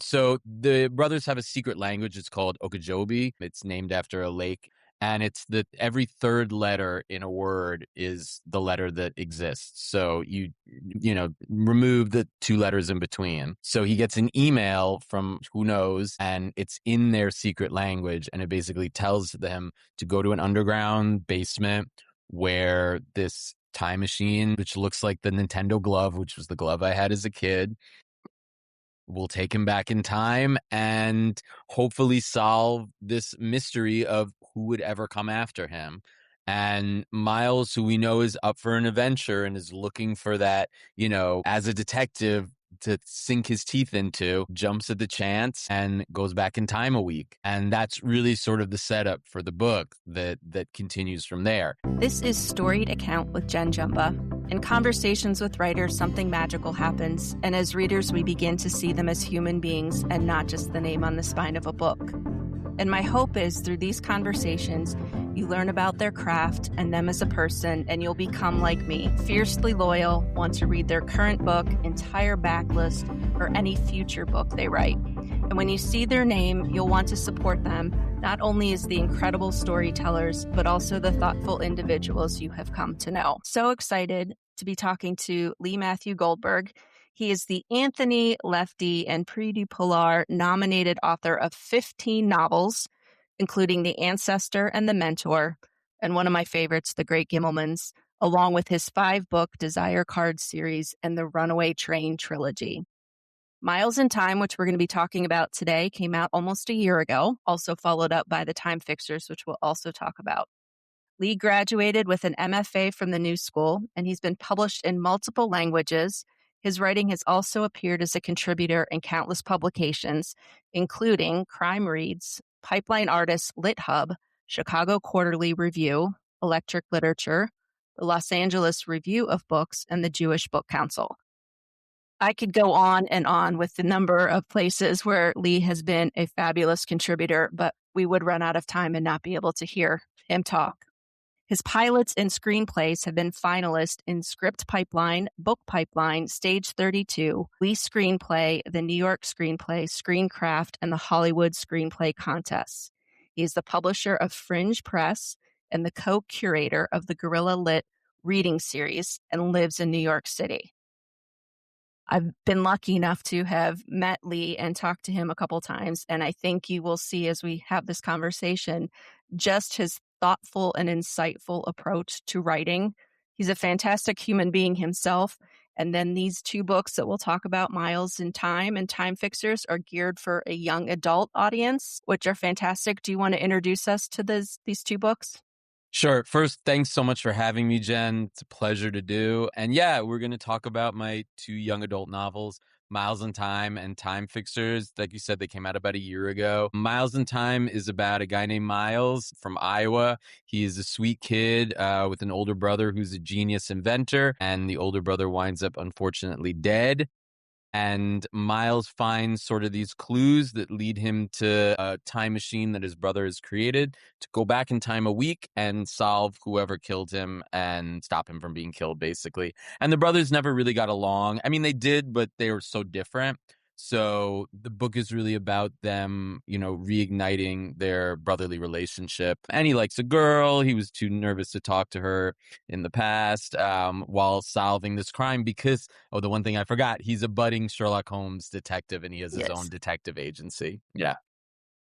So the brothers have a secret language. It's called Okeechobee. It's named after a lake. And it's that every third letter in a word is the letter that exists. So remove the two letters in between. So he gets an email from who knows, and it's in their secret language. And it basically tells them to go to an underground basement where this time machine, which looks like the Nintendo glove, which was the glove I had as a kid, will take him back in time and hopefully solve this mystery of who would ever come after him. And Miles, who we know is up for an adventure and is looking for that, as a detective to sink his teeth into, jumps at the chance and goes back in time a week. And that's really sort of the setup for the book that continues from there. This is Storied Account with Jen Jumba. In conversations with writers, something magical happens, and as readers, we begin to see them as human beings and not just the name on the spine of a book. And my hope is through these conversations, you learn about their craft and them as a person, and you'll become like me, fiercely loyal, want to read their current book, entire backlist, or any future book they write. And when you see their name, you'll want to support them, not only as the incredible storytellers, but also the thoughtful individuals you have come to know. So excited to be talking to Lee Matthew Goldberg. He is the Anthony Lefty and Prix du Polar nominated author of 15 novels, including The Ancestor and The Mentor, and one of my favorites, The Great Gimmelmans, along with his 5-book Desire Card series and the Runaway Train trilogy. Miles in Time, which we're going to be talking about today, came out almost a year ago, also followed up by The Time Fixers, which we'll also talk about. Lee graduated with an MFA from the New School, and he's been published in multiple languages. His writing has also appeared as a contributor in countless publications, including Crime Reads, Pipeline Artists, Lit Hub, Chicago Quarterly Review, Electric Literature, the Los Angeles Review of Books, and the Jewish Book Council. I could go on and on with the number of places where Lee has been a fabulous contributor, but we would run out of time and not be able to hear him talk. His pilots and screenplays have been finalists in Script Pipeline, Book Pipeline, Stage 32, Lee Screenplay, the New York Screenplay, Screencraft, and the Hollywood Screenplay Contests. He is the publisher of Fringe Press and the co-curator of the Guerrilla Lit reading series and lives in New York City. I've been lucky enough to have met Lee and talked to him a couple times, and I think you will see as we have this conversation just his thoughtful and insightful approach to writing. He's a fantastic human being himself. And then these 2 books that we'll talk about, Miles in Time and Time Fixers, are geared for a young adult audience, which are fantastic. Do you want to introduce us to these 2 books? Sure. First, thanks so much for having me, Jen. It's a pleasure to do. And yeah, we're going to talk about my 2 young adult novels, Miles in Time and Time Fixers. Like you said, they came out about a year ago. Miles in Time is about a guy named Miles from Iowa. He is a sweet kid with an older brother who's a genius inventor, and the older brother winds up unfortunately dead. And Miles finds sort of these clues that lead him to a time machine that his brother has created to go back in time a week and solve whoever killed him and stop him from being killed, basically. And the brothers never really got along. I mean, they did, but they were so different. So the book is really about them, reigniting their brotherly relationship. And he likes a girl. He was too nervous to talk to her in the past while solving this crime because, the one thing I forgot, he's a budding Sherlock Holmes detective and he has his own detective agency. Yeah.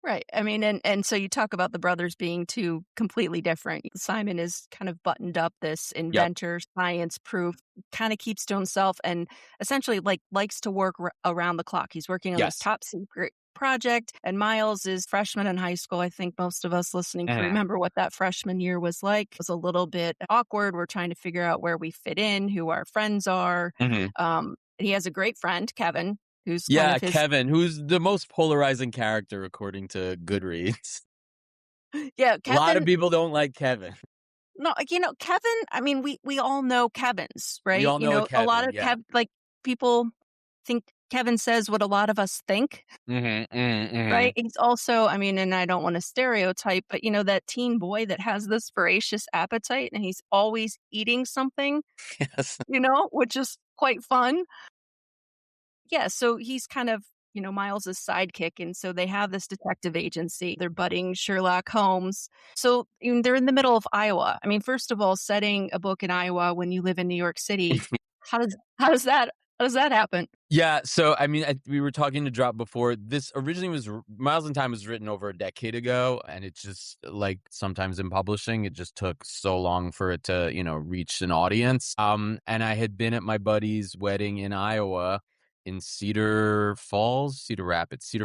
Right. I mean, and so you talk about the brothers being 2 completely different. Simon is kind of buttoned up, this inventor, science proof, kind of keeps to himself and essentially likes to work around the clock. He's working on this top secret project, and Miles is freshman in high school. I think most of us listening can remember what that freshman year was like. It was a little bit awkward. We're trying to figure out where we fit in, who our friends are. He has a great friend, Kevin, who's Kevin, who's the most polarizing character according to Goodreads. Yeah, Kevin, a lot of people don't like Kevin. No, Kevin, I mean, we all know Kevins, right? We all know Kevin, a lot of people think Kevin says what a lot of us think, right? He's also, I mean, and I don't want to stereotype, but that teen boy that has this voracious appetite and he's always eating something, Yes. which is quite fun. Yeah, so he's kind of Miles's sidekick. And so they have this detective agency. They're budding Sherlock Holmes. So they're in the middle of Iowa. I mean, first of all, setting a book in Iowa when you live in New York City, how does that happen? Yeah, so I mean, we were talking to Drop before. This originally Miles in Time was written over a decade ago, and it's just like sometimes in publishing, it just took so long for it to, reach an audience. And I had been at my buddy's wedding in Iowa, in Cedar Rapids,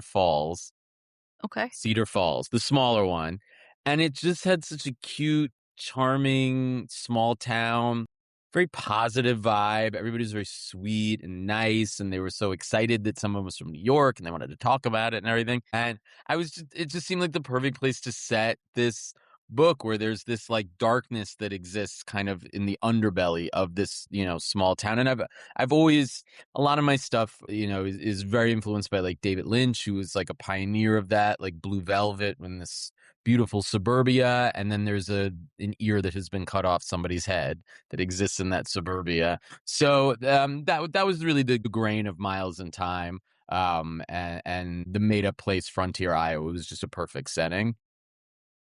Okay. Cedar Falls, the smaller one. And it just had such a cute, charming, small town, very positive vibe. Everybody was very sweet and nice. And they were so excited that someone was from New York and they wanted to talk about it and everything. And it just seemed like the perfect place to set this book where there's this like darkness that exists kind of in the underbelly of this, small town. And I've always, a lot of my stuff, is very influenced by like David Lynch, who was like a pioneer of that, like Blue Velvet, when this beautiful suburbia, and then there's an ear that has been cut off somebody's head that exists in that suburbia. So that was really the grain of Miles in Time, and the made up place Frontier, Iowa was just a perfect setting.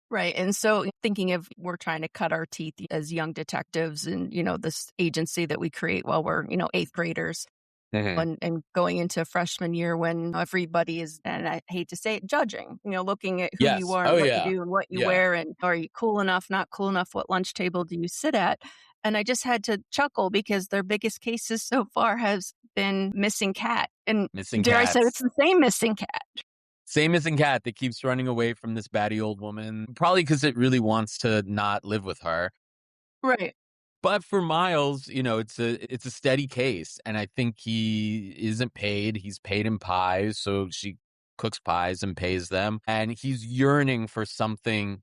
Right. And so thinking of we're trying to cut our teeth as young detectives and, this agency that we create while we're, eighth graders Hmm. and going into freshman year when everybody is, and I hate to say it, judging, looking at who you Yes. are and Oh what you yeah. do and what you Yeah. wear. And are you cool enough, not cool enough? What lunch table do you sit at? And I just had to chuckle because their biggest cases so far has been missing cat. And Missing dare I say it's cats. the same missing cat. Same missing cat that keeps running away from this batty old woman, probably because it really wants to not live with her. Right. But for Miles, it's a steady case, and I think he isn't paid. He's paid in pies, so she cooks pies and pays them, and he's yearning for something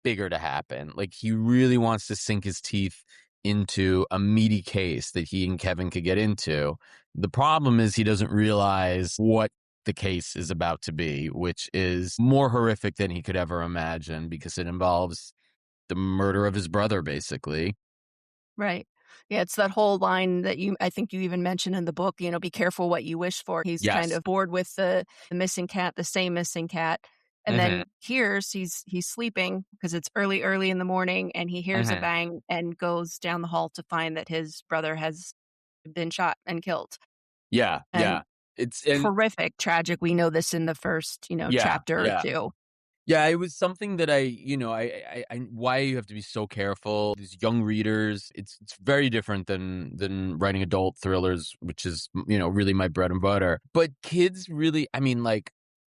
bigger to happen. Like he really wants to sink his teeth into a meaty case that he and Kevin could get into. The problem is he doesn't realize what the case is about to be, which is more horrific than he could ever imagine because it involves the murder of his brother, basically. Right. Yeah, it's that whole line that I think you even mentioned in the book, be careful what you wish for. He's kind Yes. of bored with the missing cat, the same missing cat. And Mhm. then he's sleeping because it's early in the morning and he hears a Mhm. bang and goes down the hall to find that his brother has been shot and killed. Yeah, And yeah. It's and horrific, tragic. We know this in the first, yeah, chapter or yeah. two. Yeah, it was something that I why you have to be so careful. These young readers, it's very different than writing adult thrillers, which is, really my bread and butter. But kids really, I mean, like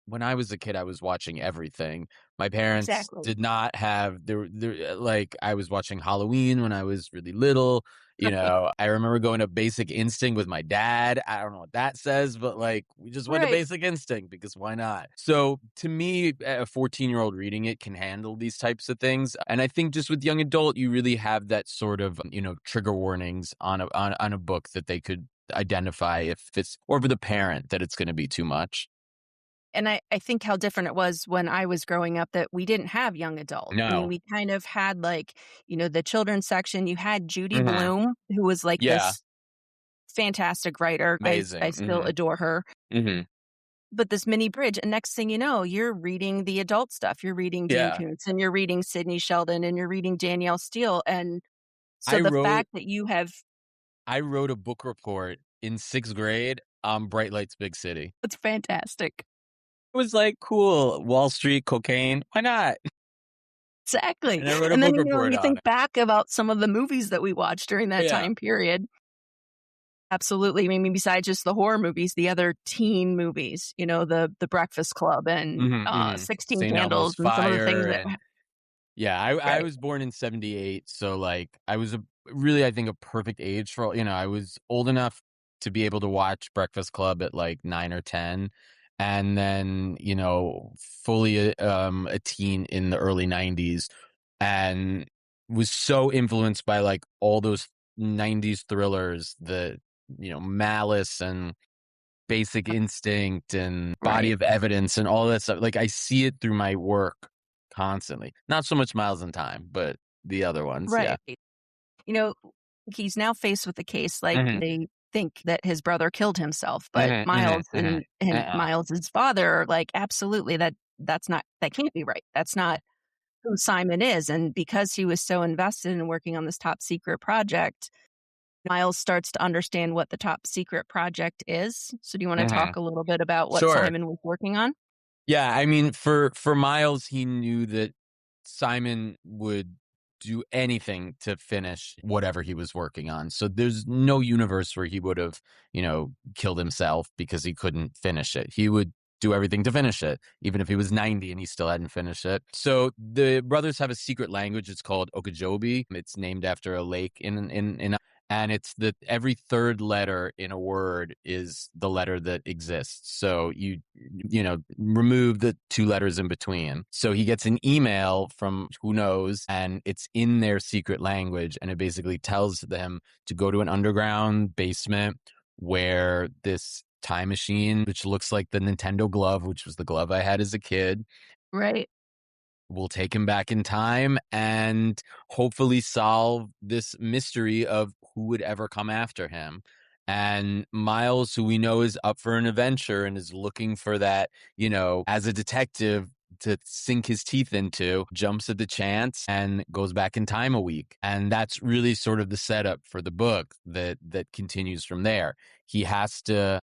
when I was a kid, I was watching everything. My parents Exactly. did not have there like I was watching Halloween when I was really little. I remember going to Basic Instinct with my dad. I don't know what that says, but like we just went to Right. Basic Instinct because why not? So to me, a 14-year-old reading it can handle these types of things. And I think just with young adult, you really have that sort of, trigger warnings on a book that they could identify if it's, or for the parent that it's going to be too much. And I think how different it was when I was growing up that we didn't have young adult. I mean, No. we kind of had like, the children's section. You had Judy Hmm. Blume, who was like Yeah. this fantastic writer. I Amazing. still adore her. Hmm. But this mini bridge, and next thing you know, you're reading the adult stuff. You're reading Dean Yeah. Koontz and you're reading Sidney Sheldon and you're reading Danielle Steele. And so I the wrote fact that you have I wrote a book report in 6th grade on Bright Lights Big City. it's fantastic. It was like, cool, Wall Street, cocaine, why not? Exactly. And I wrote a And then, book report you on think it. back about some of the movies that we watched during that Yeah. time period. Absolutely. I mean, besides just the horror movies, the other teen movies, the Breakfast Club and Mhm, mhm. 16 St. Elmo's Candles and some of the things Fire that and yeah, I right. was born in '78, so, like, I was really, I think, a perfect age for I was old enough to be able to watch Breakfast Club at, like, 9 or 10, and then, fully, a teen in the early '90s, and was so influenced by, like, all those '90s thrillers that, Malice and Basic Instinct and Body Right. of Evidence and all that stuff. Like, I see it through my work constantly. Not so much Miles in Time, but the other ones, yeah. Right. You know, he's now faced with a case like Mhm. think that his brother killed himself, but Mhm, mhm, Miles mhm. and Uh-uh. Miles's father are like, absolutely, that can't be right. That's not who Simon is. And because he was so invested in working on this top secret project, Miles starts to understand what the top secret project is. So do you want to Mhm. talk a little bit about what Sure. Simon was working on? Yeah, I mean, for Miles, he knew that Simon would do anything to finish whatever he was working on. So there's no universe where he would have, killed himself because he couldn't finish it. He would do everything to finish it, even if he was 90 and he still hadn't finished it. So the brothers have a secret language. It's called Okeechobee. It's named after a lake in and it's that every third letter in a word is the letter that exists. So you remove the two letters in between. So he gets an email from who knows, and it's in their secret language, and it basically tells them to go to an underground basement where this time machine, which looks like the Nintendo glove, which was the glove I had as a kid, Right. will take him back in time and hopefully solve this mystery of who would ever come after him. And Miles, who we know is up for an adventure and is looking for that, as a detective to sink his teeth into, jumps at the chance and goes back in time a week. And that's really sort of the setup for the book that continues from there. He has to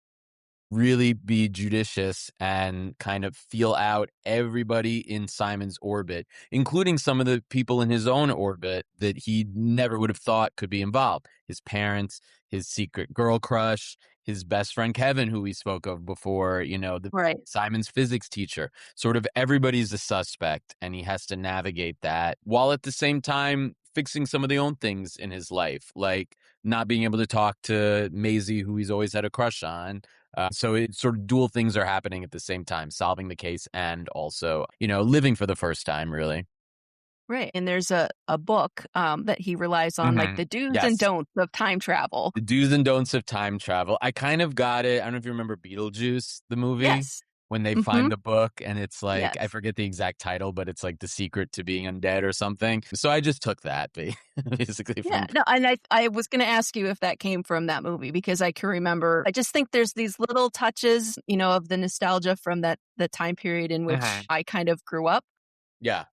really be judicious and kind of feel out everybody in Simon's orbit, including some of the people in his own orbit that he never would have thought could be involved. His parents, his secret girl crush, his best friend Kevin, who we spoke of before, the Right. Simon's physics teacher. Sort of everybody's a suspect, and he has to navigate that while at the same time fixing some of the own things in his life, like not being able to talk to Maisie, who he's always had a crush on. So it sort of dual things are happening at the same time, solving the case and also, living for the first time, really. Right. And there's a book that he relies on, like Hmm. the do's and Yes. don'ts of time travel. The do's and don'ts of time travel. I kind of got it. I don't know if you remember Beetlejuice, the movie, Yes. when they Hmm. find the book and it's like, I Yes. forget the exact title, but it's like the secret to being undead or something. So I just took that basically Yeah, from. no, and I was gonna ask you if that came from that movie because I can remember I just think there's these little touches, of the nostalgia from the time period in which Mhm. I kind of grew up. Yeah.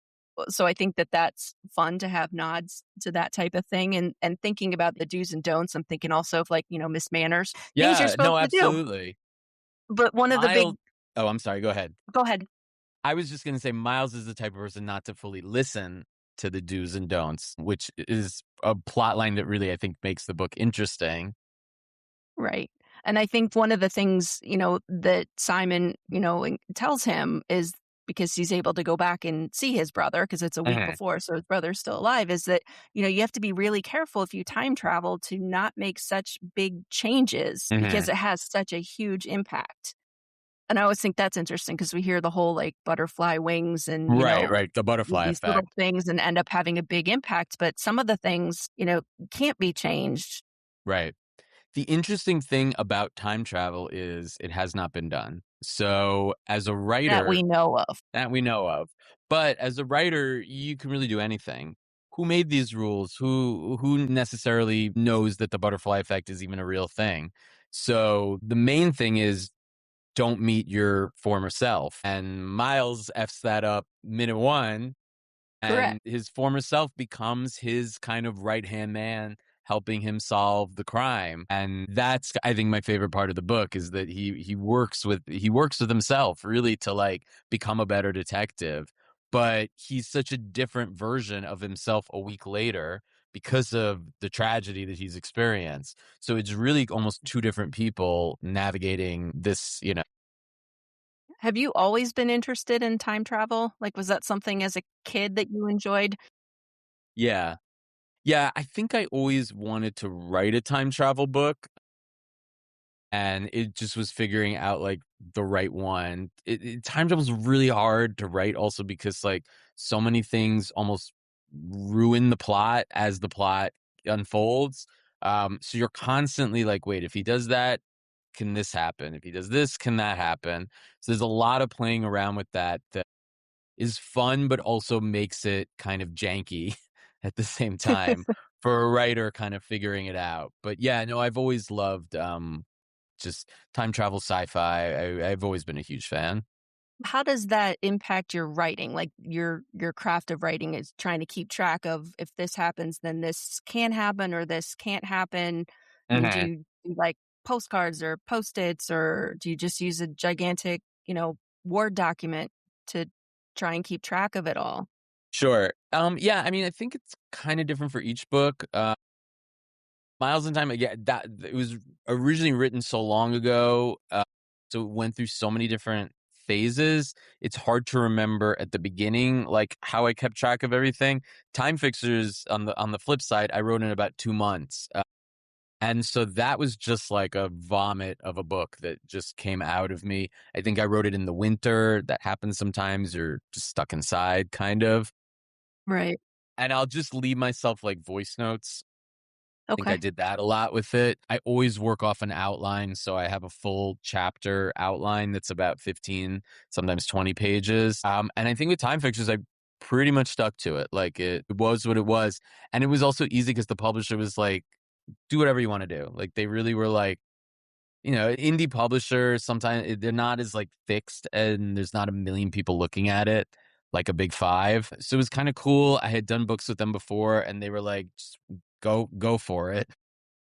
So I think that that's fun to have nods to that type of thing, and thinking about the do's and don'ts, I'm thinking also of, like, Miss Manners, things you're Yeah. supposed No, to do. absolutely. But one of the big Miles. Oh, I'm sorry. Go ahead. Go ahead. I was just gonna say Miles is the type of person not to fully listen to the do's and don'ts, which is a plot line that really I think makes the book interesting. Right. And I think one of the things, that Simon, tells him is because he's able to go back and see his brother because it's a week Mhm, before, so his brother's still alive, is that, you have to be really careful if you time travel to not make such big changes mhm. because it has such a huge impact. And I always think that's interesting because we hear the whole like butterfly wings and, Right, right, the butterfly these little effect. things and end up having a big impact. But some of the things, can't be changed Right. The interesting thing about time travel is it has not been done. So, as a that writer we know of. that we know of, but as a writer, you can really do anything. Who made these rules? Who necessarily knows that the butterfly effect is even a real thing? So, the main thing is don't meet your former self. And Miles F's that up minute one, Correct. and his former self becomes his kind of right hand man helping him solve the crime. And that's I think my favorite part of the book is that he works with himself really to like become a better detective, but he's such a different version of himself a week later because of the tragedy that he's experienced. So it's really almost two different people navigating this. Have you always been interested in time travel? Like, was that something as a kid that you enjoyed? Yeah. Yeah, I think I always wanted to write a time travel book, and it just was figuring out, like, the right one. Time travel is really hard to write also because, like, so many things almost ruin the plot as the plot unfolds. So you're constantly like, "Wait, if he does that, can this happen? If he does this, can that happen?" So there's a lot of playing around with that is fun, but also makes it kind of janky at the same time. for a writer kind of figuring it out. But yeah, no, I've always loved just time travel sci-fi. I've always been a huge fan. How does that impact your writing? Like your craft of writing is trying to keep track of if this happens, then this can happen or this can't happen. I mean, do Mhm. you do like postcards or post-its or do you just use a gigantic, Word document to try and keep track of it all? Sure. Yeah, I mean, I think it's kind of different for each book. Miles in Time, again, that it was originally written so long ago, so it went through so many different phases. It's hard to remember at the beginning, like how I kept track of everything. Time Fixers, on the flip side, I wrote in about 2 months, and so that was just like a vomit of a book that just came out of me. I think I wrote it in the winter. That happens sometimes. You're just stuck inside, kind of. Right. And I'll just leave myself like voice notes. Think I Okay. did that a lot with it. I always work off an outline, so I have a full chapter outline that's about 15, sometimes 20 pages. And I think with Time Fixers, I pretty much stuck to it. Like it was what it was, and it was also easy because the publisher was like, "Do whatever you want to do." Like they really were like, indie publishers sometimes they're not as like fixed, and there's not a million people looking at it like a big five. So it was kind of cool. I had done books with them before, and they were like, "Just go for it."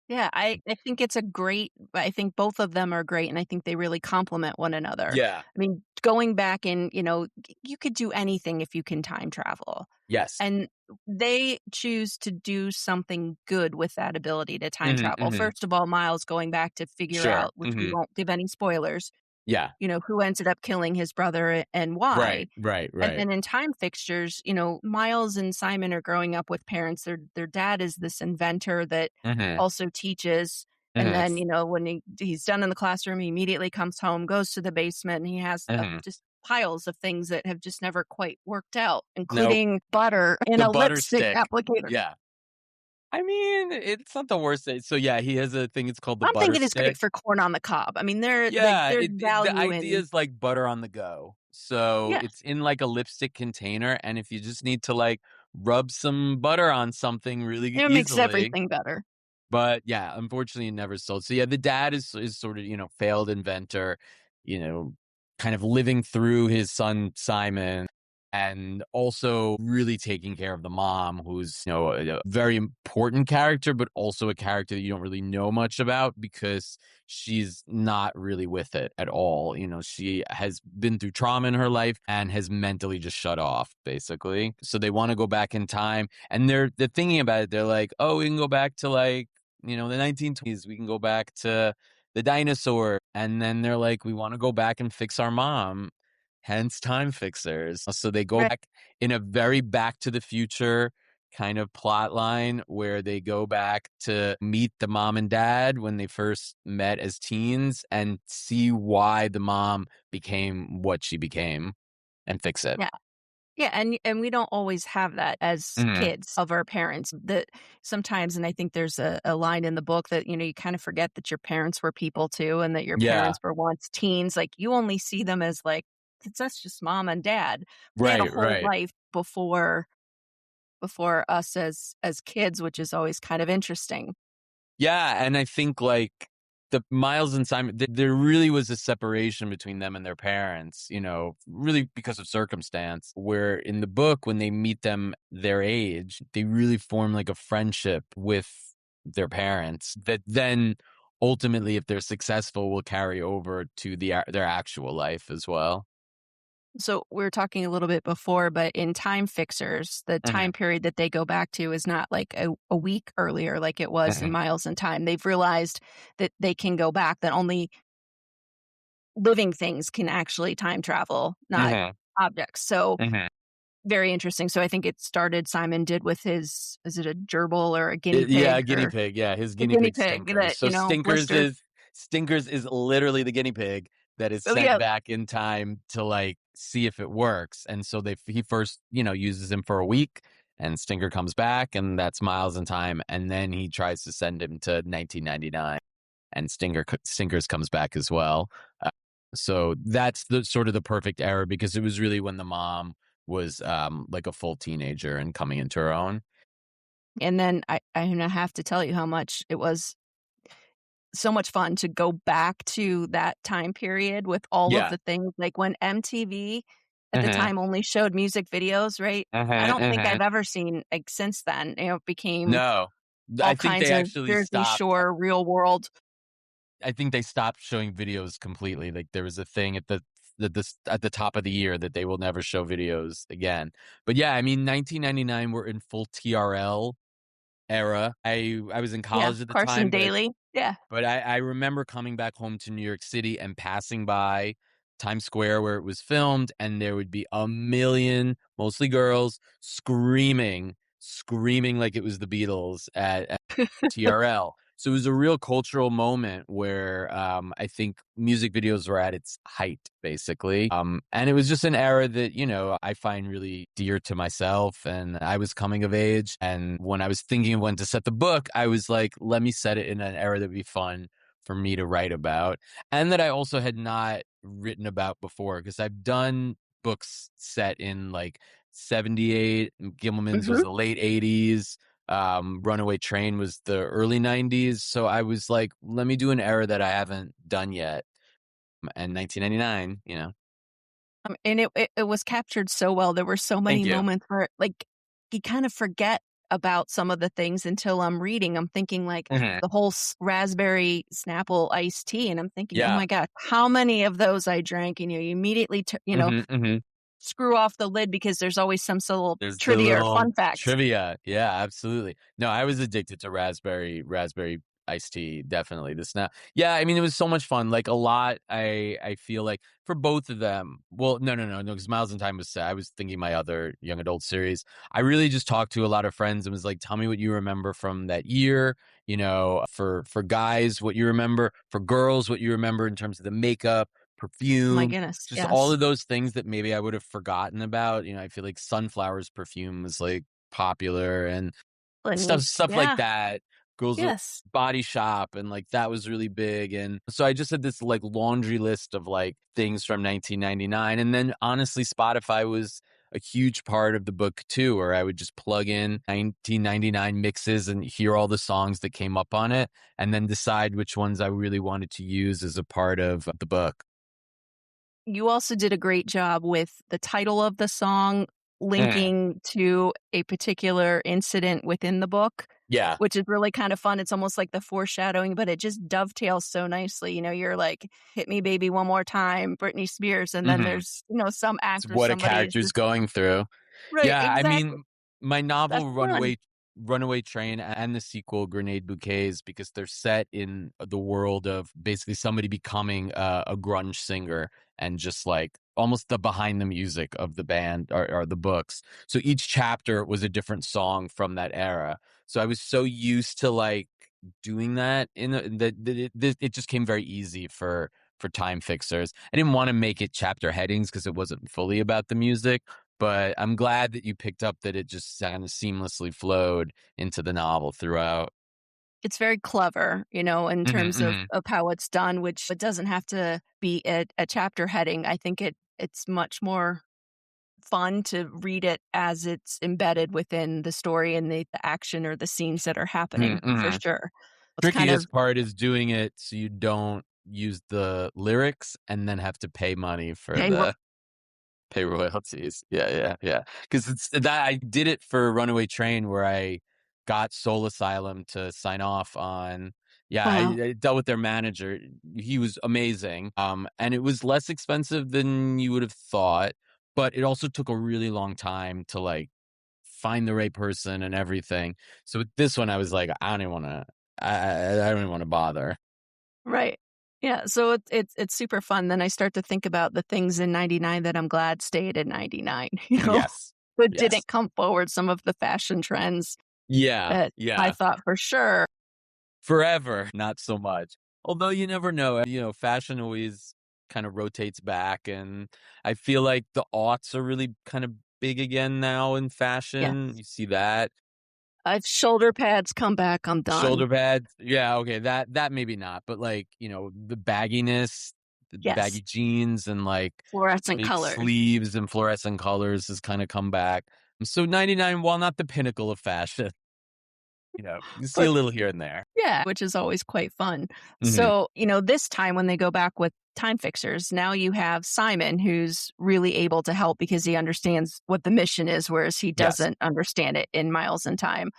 Yeah, I think it's a great I think both of them are great, and I think they really complement one another. Yeah. I mean, going back and, you could do anything if you can time travel, Yes. and they choose to do something good with that ability to time Mhm, travel. mhm. First of all, Miles going back to figure Sure. out, which we Mhm. won't give any spoilers, Yeah. who ended up killing his brother and why. Right, right, And right. then in Time Fixtures, Miles and Simon are growing up with parents. Their dad is this inventor that Mhm, also teaches. And mhm, then, when he's done in the classroom, he immediately comes home, goes to the basement, and he has mhm. just piles of things that have just never quite worked out, Nope. including butter in The a butter lipstick stick. applicator. Yeah. I mean, it's not the worst thing. So, yeah, he has a thing, it's called the I'm butter thinking it's great stick. for corn on the cob. I mean, Yeah, there's the value idea in is like butter on the go. So, yeah, it's in like a lipstick container, and if you just need to like rub some butter on something really it makes easily. everything better. But yeah, unfortunately, it never sold. So yeah, the dad is sort of failed inventor, you know, kind of living through his son Simon, and also really taking care of the mom, who's a very important character, but also a character that you don't really know much about because she's not really with it at all. She has been through trauma in her life and has mentally just shut off, basically. So they want to go back in time, and they're thinking about it. They're like, oh, we can go back to like the 1920s. We can go back to the dinosaur. And then they're like, we want to go back and fix our mom, hence Time Fixers. So they go Right. back in a very Back to the Future kind of plot line where they go back to meet the mom and dad when they first met as teens and see why the mom became what she became and fix it. Yeah. Yeah, and we don't always have that as Mhm. kids of our parents. That sometimes, and I think there's a line in the book that you kind of forget that your parents were people too, and that your Yeah. parents were once teens. Like you only see them as like that's just mom and dad. They had a Right, whole right. life before us as kids, which is always kind of interesting. Yeah, and I think like the Miles and Simon, there really was a separation between them and their parents, really because of circumstance. Where in the book, when they meet them their age, they really form like a friendship with their parents that then ultimately, if they're successful, will carry over to their actual life as well. So we were talking a little bit before, but in Time Fixers, the Hmm. time period that they go back to is not like a week earlier like it was in Hmm. Miles in Time. They've realized that they can go back, that only living things can actually time travel, not Hmm. objects. So Hmm. very interesting. So I think it started Simon did with his is it a gerbil or a guinea Yeah, pig guinea or pig. Yeah, his a guinea guinea pig pig Stinkers. that, So blister. Stinkers is literally the guinea pig that is Oh sent yeah, back in time to like see if it works. And so he first, uses him for a week, and Stinker comes back, and that's Miles in time, and then he tries to send him to 1999, and Stinkers comes back as well. Uh, so that's the sort of the perfect era because it was really when the mom was like a full teenager and coming into her own. And then I mean, I have to tell you how much it was so much fun to go back to that time period with all of Yeah. the things, like, when MTV at the Uh-huh. time only showed music videos, right? I Uh-huh. don't think Uh-huh. I've ever seen, like, since then, it became No. I all think kinds they of actually Jersey stopped. Shore, Real World. I think they stopped showing videos completely. Like there was a thing at the top of the year that they will never show videos again. But yeah, I mean 1999 we're in full TRL era. I was in Yeah, college at the Carson time, but Daly. Yeah. I remember coming back home to New York City and passing by Times Square where it was filmed, and there would be a million, mostly girls, screaming like it was the Beatles at TRL. So it was a real cultural moment where I think music videos were at its height, basically. And it was just an era that, I find really dear to myself. And I was coming of age. And when I was thinking of when to set the book, I was like, let me set it in an era that would be fun for me to write about. And that I also had not written about before because I've done books set in like 78. Gimmelman's was Mhm. the late 80s. Runaway Train was the early 90s. So I was like, let me do an era that I haven't done yet. And 1999, And it was captured so well. There were so many Thank you. moments where, like, you kind of forget about some of the things until I'm reading. I'm thinking, like, Mhm. the whole raspberry Snapple iced tea, and I'm thinking, "Oh Yeah. my god, how many of those I drank?" And you immediately Hmm. Hmm. screw off the lid because there's always some sort of There's the trivia or little fun fact. trivia. Yeah, absolutely. No, I was addicted to raspberry iced tea, definitely. The snap. Yeah, I mean it was so much fun. Like a lot I feel like for both of them. Well, no, because Miles in Time was set. I was thinking my other young adult series. I really just talked to a lot of friends and was like, tell me what you remember from that year, for guys, what you remember, for girls, what you remember in terms of the makeup, Oh my perfume, goodness, just all yes. of those things that maybe I would have forgotten about. I feel like Sunflower's perfume was like popular and stuff And stuff like yeah, that. Girls yes. Body Shop and like that was really big. And so I just had this like laundry list of like things from 1999. And then honestly, Spotify was a huge part of the book too, where I would just plug in 1999 mixes and hear all the songs that came up on it and then decide which ones I really wanted to use as a part of the book. You also did a great job with the title of the song Mhm. linking to a particular incident within the book, Yeah. which is really kind of fun. It's almost like the foreshadowing, but it just dovetails so nicely. You're like, "Hit me, baby, one more time," Britney Spears, and then Mhm. there's, some It's actor, what a somebody is character's just going through. right, Yeah, I exactly. mean, my That's novel fun. Runaway Train and the sequel Grenade Bouquets because they're set in the world of basically somebody becoming a grunge singer and just like almost the behind the music of the band or the books. So each chapter was a different song from that era. So I was so used to like doing that that it just came very easy for time fixers. I didn't want to make it chapter headings because it wasn't fully about the music, but I'm glad that you picked up that it just kind of seamlessly flowed into the novel throughout. It's very clever, in Mhm, terms of mhm. of how it's done, which it doesn't have to be a chapter heading. I think it's much more fun to read it as it's embedded within the story and the action or the scenes that are Mhm, happening, for mhm. sure. It's kind of Trickiest part is doing it so you don't use the lyrics and then have to pay money for hey, the pay royalties. Yeah, yeah, yeah. Because it's that I did it for Runaway Train where I got Soul Asylum to sign off on. Yeah, wow, I dealt with their manager. He was amazing. And it was less expensive than you would have thought, but it also took a really long time to like find the right person and everything. So with this one, I was like, I don't even want to. I don't even want to bother. right. Yeah, so it's super fun. Then I start to think about the things in '99 that I'm glad stayed in '99, Yes, that yes, didn't come forward, some of the fashion trends yeah, that I yeah. thought for sure. Forever, not so much. Although you never know, fashion always kind of rotates back, and I feel like the aughts are really kind of big again now in fashion. Yes. You see that. If shoulder pads come back, I'm done. Shoulder pads, yeah, okay, that maybe not, but like, the bagginess, the Yes. baggy jeans and like Fluorescent big colors. sleeves and fluorescent colors has kind of come back. So 99, while not the pinnacle of fashion. You see But a little here and there. yeah, which is always quite fun. Mhm. So, this time when they go back with time fixers, now you have Simon who's really able to help because he understands what the mission is, whereas he Yes. doesn't understand it in Miles and Time.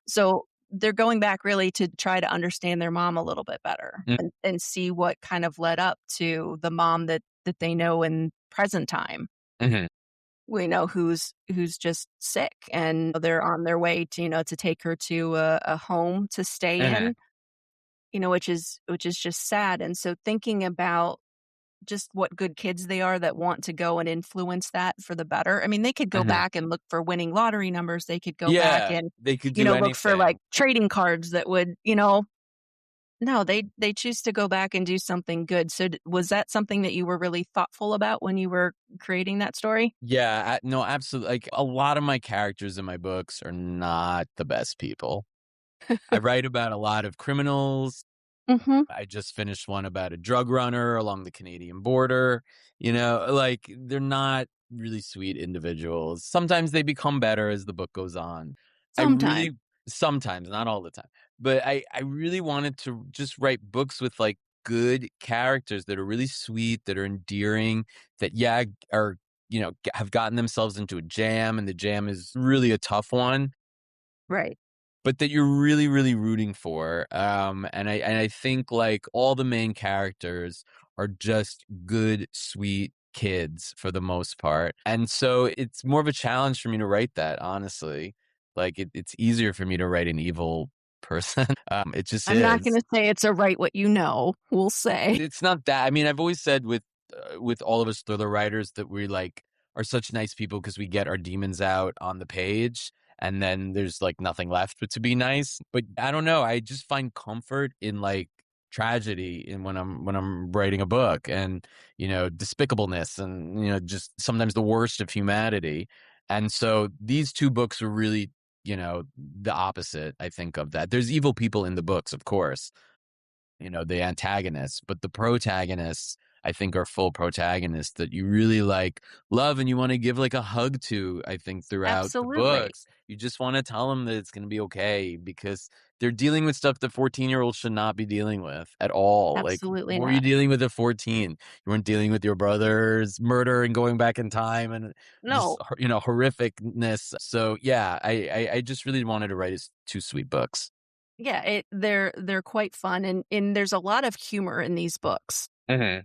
So they're going back really to try to understand their mom a little bit better Mm, and see what kind of led up to the mom that they know in present time. mhm, We know who's just sick and they're on their way to, to take her to a home to stay mhm, in, which is just sad. And so thinking about just what good kids they are that want to go and influence that for the better. I mean, they could go mhm. back and look for winning lottery numbers. They could go back Yeah, and, they could do look for like anything. trading cards that would, no, they choose to go back and do something good. So was that something that you were really thoughtful about when you were creating that story? Yeah, no, absolutely. Like, a lot of my characters in my books are not the best people. I write about a lot of criminals. Mhm. I just finished one about a drug runner along the Canadian border. Like, they're not really sweet individuals. Sometimes they become better as the book goes on. I Sometime. really Sometimes, not all the time. But I really wanted to just write books with like good characters that are really sweet, that are endearing, that are have gotten themselves into a jam, and the jam is really a tough one, Right. but that you're really, really rooting for. And I think like all the main characters are just good, sweet kids for the most part. And so it's more of a challenge for me to write that, honestly. Like it's easier for me to write an evil person. It just I'm not is. gonna say it's a write what you know, we'll say. It's not that. I mean, I've always said with all of us thriller writers that we like are such nice people because we get our demons out on the page, and then there's like nothing left but to be nice. But I don't know. I just find comfort in like tragedy in when I'm writing a book, and despicableness, and just sometimes the worst of humanity. And so these two books are really the opposite, I think, of that. There's evil people in the books, of course, the antagonists, but the protagonists, I think, are full protagonists that you really like love, and you want to give like a hug to, I think, throughout the Absolutely. books. You just want to tell them that it's going to be okay because they're dealing with stuff that 14-year-olds should not be dealing with at all. Like, Absolutely what were you not. dealing with at 14? You weren't dealing with your brother's murder and going back in time and No. just, horrificness. So yeah, I just really wanted to write two sweet books. Yeah, they're quite fun and there's a lot of humor in these books. Hmm.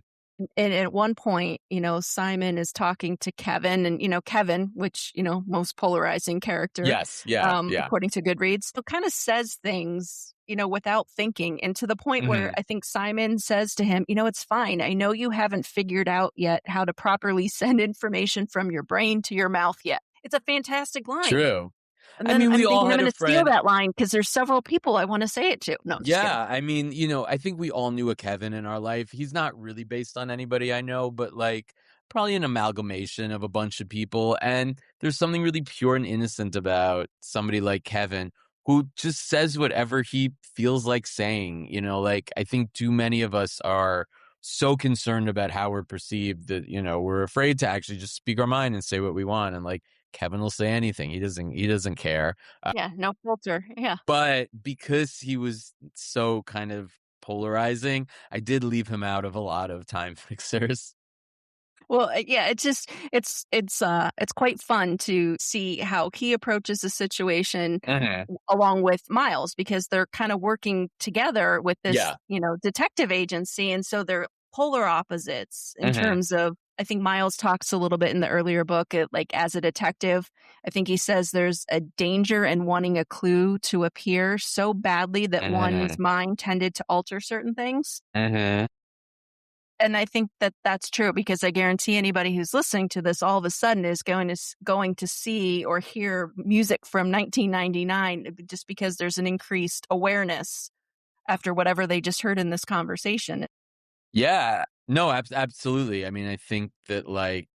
And at one point, Simon is talking to Kevin and, Kevin, which, most polarizing character, Yes. Yeah. Yeah. according to Goodreads, so kind of says things, without thinking. And to the point where Hmm. I think Simon says to him, it's fine. I know you haven't figured out yet how to properly send information from your brain to your mouth yet. It's a fantastic line. True. And I then mean, I'm we all thinking I'm had a going to steal friend. that line because there's several people I want to say it to. No, I'm just kidding. Yeah, I mean, I think we all knew a Kevin in our life. He's not really based on anybody I know, but like probably an amalgamation of a bunch of people. And there's something really pure and innocent about somebody like Kevin who just says whatever he feels like saying. Like I think too many of us are so concerned about how we're perceived that, we're afraid to actually just speak our mind and say what we want. And like Kevin will say anything. He doesn't care. Yeah, no filter. Yeah. But because he was so kind of polarizing, I did leave him out of a lot of time fixers. Well, yeah, it's just it's quite fun to see how he approaches the situation Mhm. along with Miles because they're kind of working together with this, Yeah. detective agency and so they're polar opposites in Mhm. terms of I think Miles talks a little bit in the earlier book like as a detective, I think he says there's a danger in wanting a clue to appear so badly that one's Mhm. mind tended to alter certain things. Mhm. And I think that that's true because I guarantee anybody who's listening to this all of a sudden is going to see or hear music from 1999 just because there's an increased awareness after whatever they just heard in this conversation. Yeah. No, absolutely. I mean, I think that like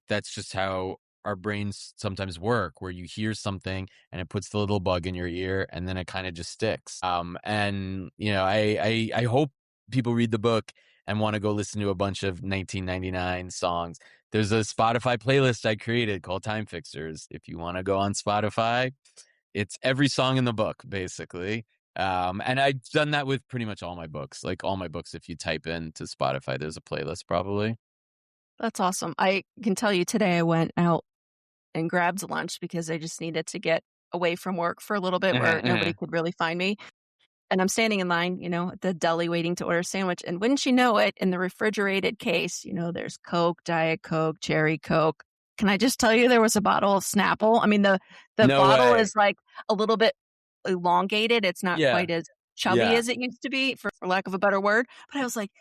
that's just how our brains sometimes work, where you hear something and it puts the little bug in your ear, and then it kind of just sticks. And I hope people read the book and want to go listen to a bunch of 1999 songs. There's a Spotify playlist I created called Time Fixers. If you want to go on Spotify, It's every song in the book, basically. And I've done that with pretty much all my books. Like all my books, if you type into Spotify, there's a playlist probably. That's awesome. I can tell you today I went out and grabbed lunch because I just needed to get away from work for a little bit where Mhm, nobody mhm. could really find me. And I'm standing in line, at the deli waiting to order a sandwich. And wouldn't you know it, in the refrigerated case, there's Coke, Diet Coke, Cherry Coke. Can I just tell you there was a bottle of Snapple? I mean, the No bottle way. is like a little bit elongated. It's not Yeah, quite as chubby yeah. as it used to be, for lack of a better word. But I was like,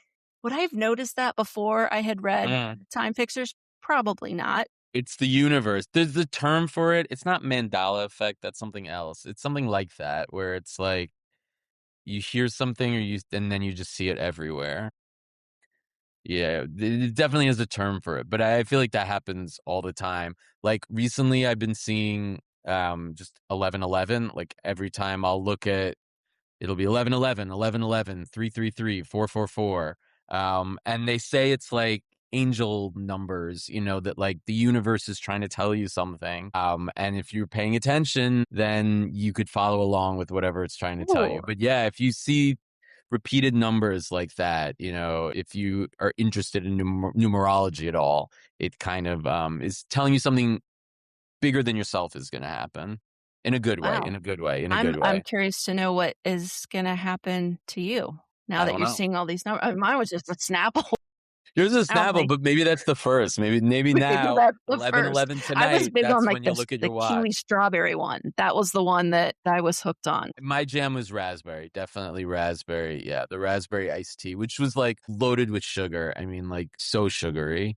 would I have noticed that before I had read Mm. Time Fixers? Probably not. It's the universe. There's the term for it. It's not Mandela effect. That's something else. It's something like that, where it's like you hear something and then you just see it everywhere. Yeah, it definitely is a term for it, but I feel like that happens all the time. Like recently, I've been seeing just 11:11. Like every time I'll look at, it'll be 11:11, 11:11, 333, 444. And they say it's like angel numbers, that like the universe is trying to tell you something. And if you're paying attention, then you could follow along with whatever it's trying to tell you. Oh, But yeah, if you see repeated numbers like that, if you are interested in numerology at all, it kind of is telling you something bigger than yourself is going to happen in a good way, wow. in a good way, in a I'm good I'm way. curious to know what is gonna happen to you now I that don't you're know. seeing all these numbers. Mine was just a Snapple. Yours is I was Snapple, like, but maybe that's the first. Maybe maybe now, that's the eleven first. eleven I was tonight, big on, that's like, when you'll look at the your kiwi watch. strawberry one. That was the one that I was hooked on. My jam was raspberry, definitely raspberry. Yeah, the raspberry iced tea, which was like loaded with sugar. I mean, like so sugary.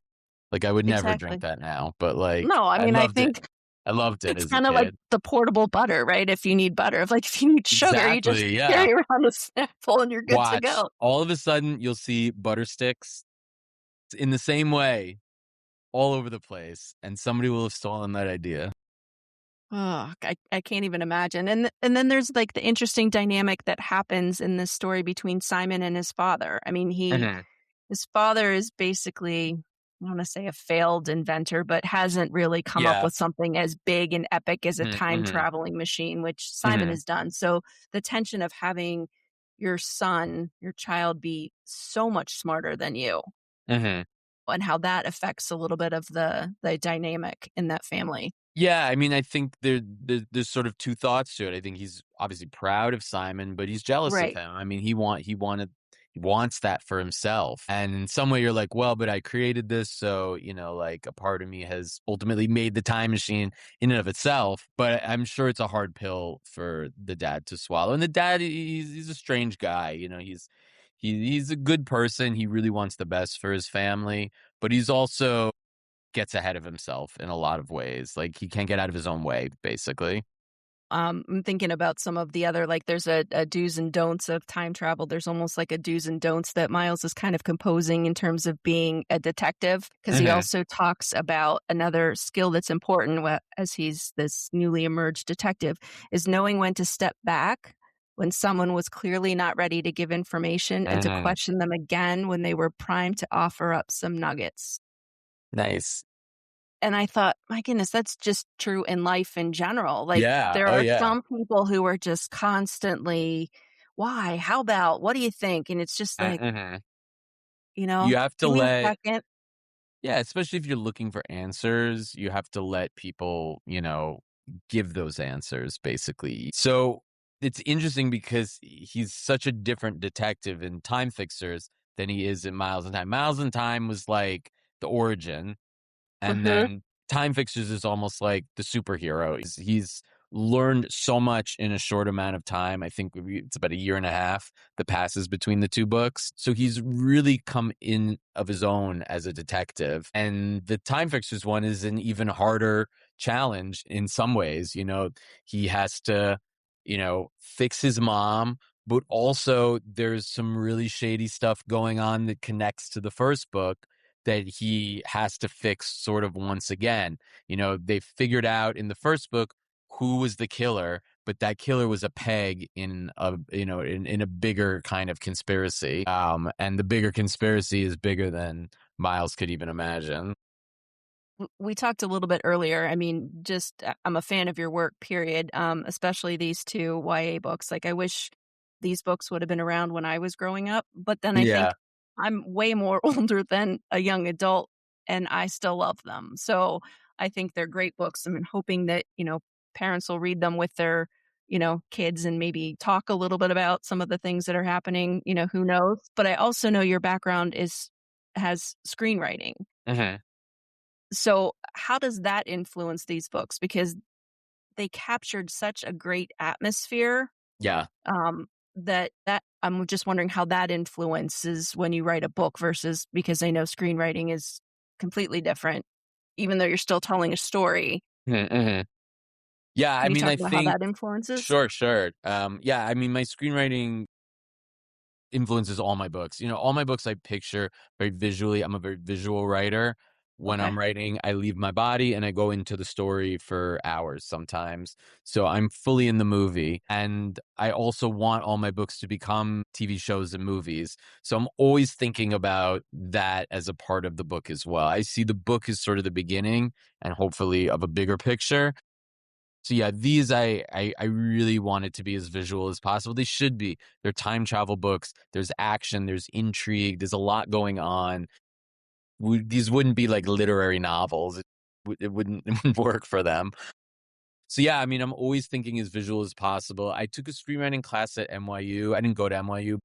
Like I would never drink Exactly. that now, but like No, I I mean, I loved it. think I loved it it's as a kinda like kid. the portable butter, right? If you need butter. If you need sugar, you just Exactly. Yeah. carry around a Snapple and you're good to Watch. go. All of a sudden, you'll see butter sticks in the same way all over the place, and somebody will have stolen that idea. Oh, I can't even imagine. And then there's, like, the interesting dynamic that happens in this story between Simon and his father. I mean, Mhm. his father is basically, I don't wanna say a failed inventor, but hasn't really come up Yeah. with something as big and epic as a Mhm, time mhm, traveling machine, which Simon mhm, has done. So, the tension of having your son, your child be so much smarter than you, mhm. and how that affects a little bit of the dynamic in that family. Yeah, I mean, I think there's sort of two thoughts to it. I think he's obviously proud of Simon, but he's jealous of Right. him. I mean, he wants that for himself. And in some way you're like, well, but I created this, so, like a part of me has ultimately made the time machine in and of itself, but I'm sure it's a hard pill for the dad to swallow. And the dad, he's a strange guy, he's a good person. He really wants the best for his family, but he's also gets ahead of himself in a lot of ways. Like he can't get out of his own way, basically. I'm thinking about some of the other, like, there's a do's and don'ts of time travel. There's almost like a do's and don'ts that Miles is kind of composing in terms of being a detective, because he Mhm, also talks about another skill that's important as he's this newly emerged detective is knowing when to step back when someone was clearly not ready to give information and to mhm. question them again when they were primed to offer up some nuggets. Nice. And I thought, "My goodness, that's just true in life in general." Like, Yeah. there Oh, are yeah. some people who are just constantly, "Why? How about? What do you think?" And it's just like, Mhm. you know, You have to "Give me a let second." Yeah, especially if you're looking for answers, you have to let people, give those answers, basically. So, it's interesting because he's such a different detective in Time Fixers than he is in Miles in Time. Miles in Time was like the origin. And Mhm. then Time Fixers is almost like the superhero. He's learned so much in a short amount of time. I think it's about a year and a half that passes between the two books. So he's really come in of his own as a detective. And the Time Fixers one is an even harder challenge in some ways. He has to, fix his mom, but also there's some really shady stuff going on that connects to the first book that he has to fix sort of once again. They figured out in the first book who was the killer, but that killer was a peg in a bigger kind of conspiracy. And the bigger conspiracy is bigger than Miles could even imagine. We talked a little bit earlier. I mean, just I'm a fan of your work, period. Especially these two YA books. Like, I wish these books would have been around when I was growing up. But then I think Yeah. I'm way more older than a young adult, and I still love them. So I think they're great books. I'm hoping that parents will read them with their kids and maybe talk a little bit about some of the things that are happening. Who knows? But I also know your background is has screenwriting. Hmm. So, how does that influence these books? Because they captured such a great atmosphere, Yeah. um, that I'm just wondering how that influences when you write a book versus because I know screenwriting is completely different, even though you're still telling a story. Hmm. Yeah. I Can you mean, talk I about how think, that influences? sure, sure. Yeah. I mean, my screenwriting influences all my books. All my books I picture very visually. I'm a very visual writer. When Okay. I'm writing, I leave my body and I go into the story for hours sometimes. So I'm fully in the movie. And I also want all my books to become TV shows and movies. So I'm always thinking about that as a part of the book as well. I see the book as sort of the beginning and hopefully of a bigger picture. So yeah, these I really want it to be as visual as possible. They should be. They're time travel books. There's action. There's intrigue. There's a lot going on. These wouldn't be like literary novels. It wouldn't, it wouldn't work for them. So yeah, I mean, I'm always thinking as visual as possible. I took a screenwriting class at NYU. I didn't go to NYU,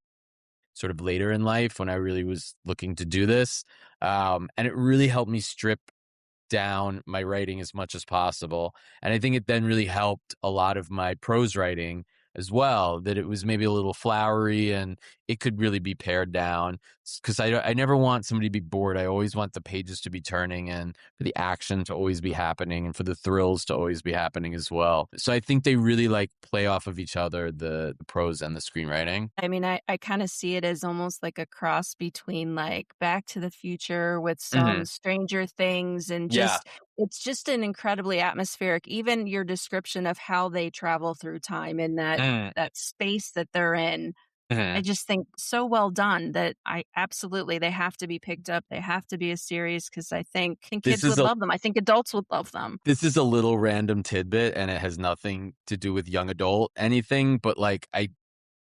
sort of later in life when I really was looking to do this, and it really helped me strip down my writing as much as possible. And I think it then really helped a lot of my prose writing as well, that it was maybe a little flowery and it could really be pared down. Because I never want somebody to be bored. I always want the pages to be turning and for the action to always be happening and for the thrills to always be happening as well. So I think they really like play off of each other, the prose and the screenwriting. I mean, I kind of see it as almost like a cross between like Back to the Future with some Hmm. Stranger Things and Yeah. just it's just an incredibly atmospheric even your description of how they travel through time in that space that they're in. I Mm-hmm. just think so well done that I absolutely they have to be picked up. They have to be a series because I think This kids is would a love them. I think adults would love them. This is a little random tidbit, and it has nothing to do with young adult anything, but, like, I